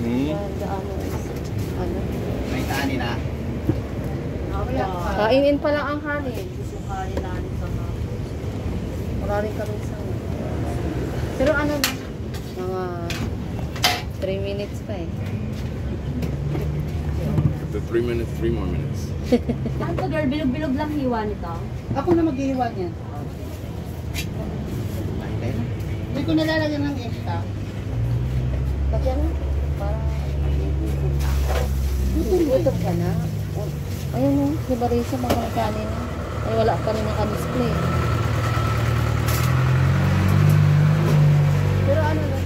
Daan mo is, ano? May kanin na. Kainin pa lang ang kanin. Gusto kanin namin sa mga. Wala rin kami sa pero ano na? Mga 3 minutes pa eh. The 3 minutes, 3 more minutes. Saan to girl? Bilog-bilog lang hiwa nito. Ako na maghihiwa niyan. Hindi ko nalalagyan ng extra. Lagyan na. Para gutom ka na. Ayun o, si Barisa mga kanin na. Ay wala ka rin naka-display. Pero ano lang.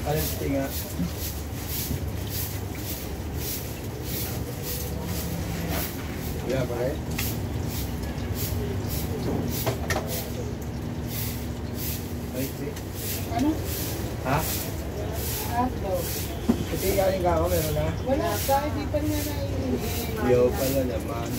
Alam nga. Yeah, right? Ano? Ha? Hotdog. Kasi galing ka ako, meron na? Wala, kahit di pa niya naiinit. Yo pala naman.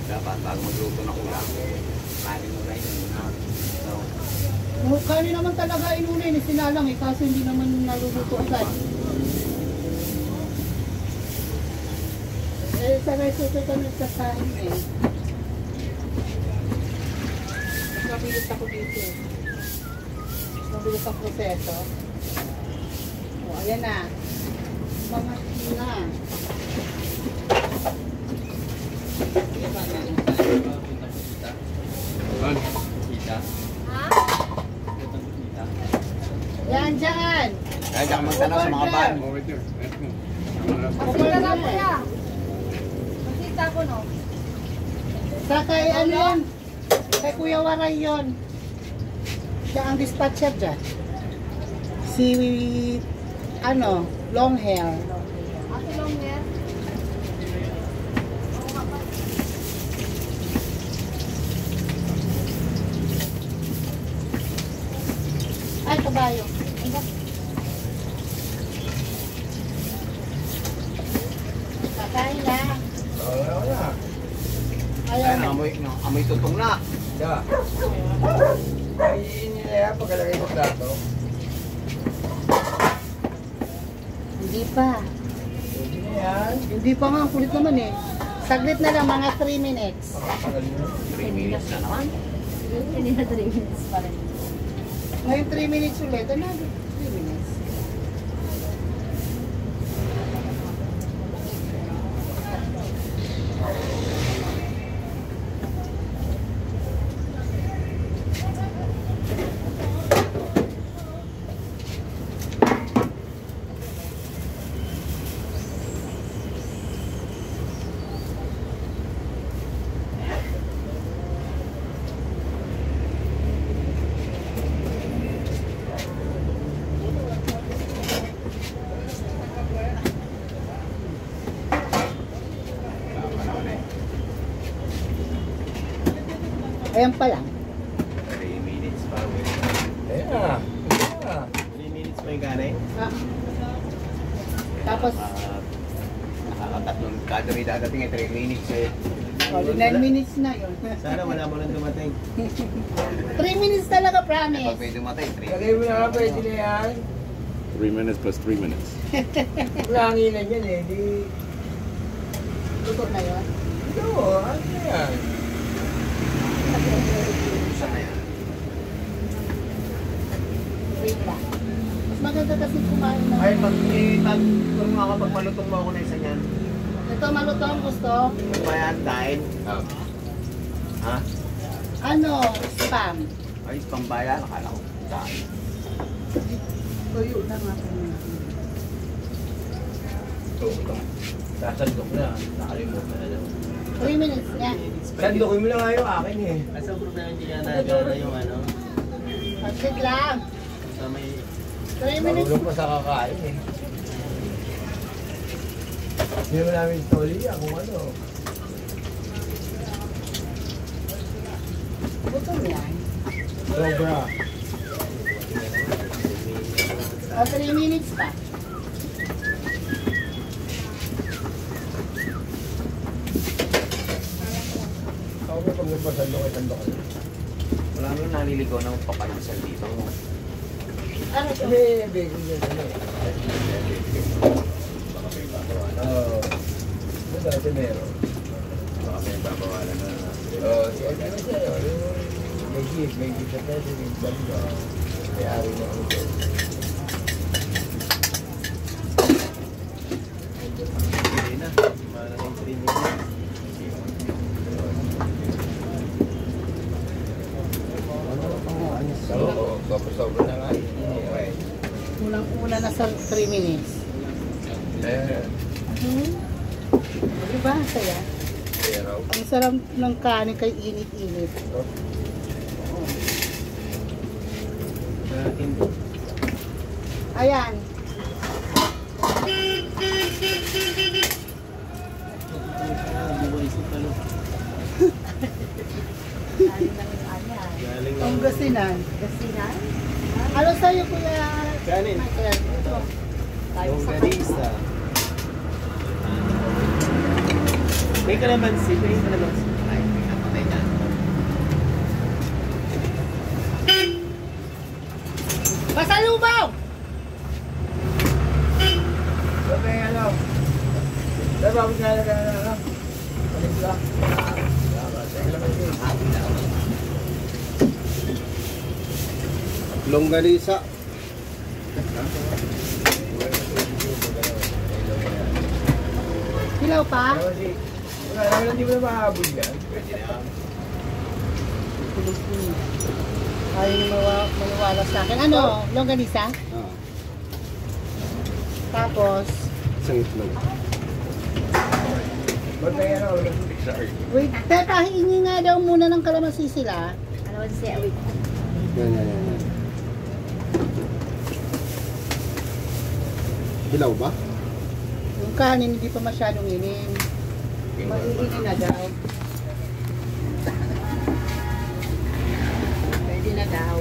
Dapat bago magluto ng ulam, kanin mo na yun muna. So, Kanin naman talaga inunin, sinalang eh, kasi hindi naman naluluto agad. Eh, sa recipe ka nagsasahin eh. Mas mabilis ako dito. Mas mabilis ang proseso. O, ayan na. Mga na. Lan, kita. Ha? Yan, dyan. Kaya diyan ka magtanaw sa mga van. oh, right there. That's good. Makita na po ya. Makita ko no. Sa kay ano yun? Kay Kuya Waray yun. Siya ang dispatcher dyan. Si, ano, long hair. Ate long hair. Ay, kabayo. Kakain na. Oo, na. Ayaw Ayan, na. amoy tutong na. Diba? Ay, nila pagkalagay mo plato. Hindi pa. Hindi na yan. Hindi pa nga, ang kulit naman eh. Saglit na lang, mga 3 minutes. 3 minutes na naman. Hindi na 3 minutes pa rin. Ngayon 3 minutes ulit. Ano? 3 minutes. Ayan pa lang. 3 minutes pa. Ayan na. 3 minutes pa yung ganay. Ah. Tapos, Nakakatatlong kada may dadating ay 3 minutes eh. Oh, 9 minutes na yun. Sana wala mo lang dumating. 3 minutes talaga, Pag promise. may dumatay, 3 Lagay mo na nga pwede na yan. 3 minutes plus 3 minutes. Langinan yan eh. Di... Tutok na yun. Ito, ano na yan? Sana yan. Wait lang. Mas maganda kasi kumain na. Ay, kung makapag malutong mo ako na isa niyan. Ito malutong gusto. Kung ba yan, dahil? Ha? Ano? Spam. Ay, pambaya, nakala ko. Dahil. Tuyo na nga. Sasandok na. Nakalimutan na lang. 3 minutes nga. Sandokin mo lang nga yung akin eh. Asa ang problema hindi ka nagana yung ano? Pagsit lang. Sa may... 3 minutes. Marulong pa sa kakain eh. Hindi mo namin story kung ano. Gutom yan. Sobra. 3 minutes pa. Ako may pag nagpasandok ay sandok. Wala mo yung naliligaw ng papalusal dito. Ano to? Hindi, bigyan niya ano eh. Oo. Ano dati meron? Baka may babawalan na. Oo, ano sa'yo? May gift sa pwede, may banda. May ari na ako doon. Hindi na, maraming 3 minutes. Oo, sobra na nga. Okay. Unang-una na sa 3 minutes. Eh, Diba? Saya. pero, Ang sarap ng kanin kay init-init. natin Ayan. galing Ang gasinan. Gasinan? Ano sa'yo, Kuya? Kanin. Michael? Ito. Tayo sa Longganisa. May kalamansi, may kalamansi. Ay, may napatay na. Pasalubong! Okay, ano? Tapos nga na ano? Alis lang. Longganisa. Hilaw pa? Kasi, wala naman hindi mo na mahabol yan. Pwede na yan. Ayaw niyo maniwala sa akin. Ano? Longganisa? Ah, Tapos, isang itlog. Ba't na yan ako? wait, teka, hihingi nga daw muna ng kalamansi sila. Ano ba siya? Wait. Yan. Hilaw ba? Yung kanin hindi pa masyadong inin. Mag-iinin na daw. Pwede na daw.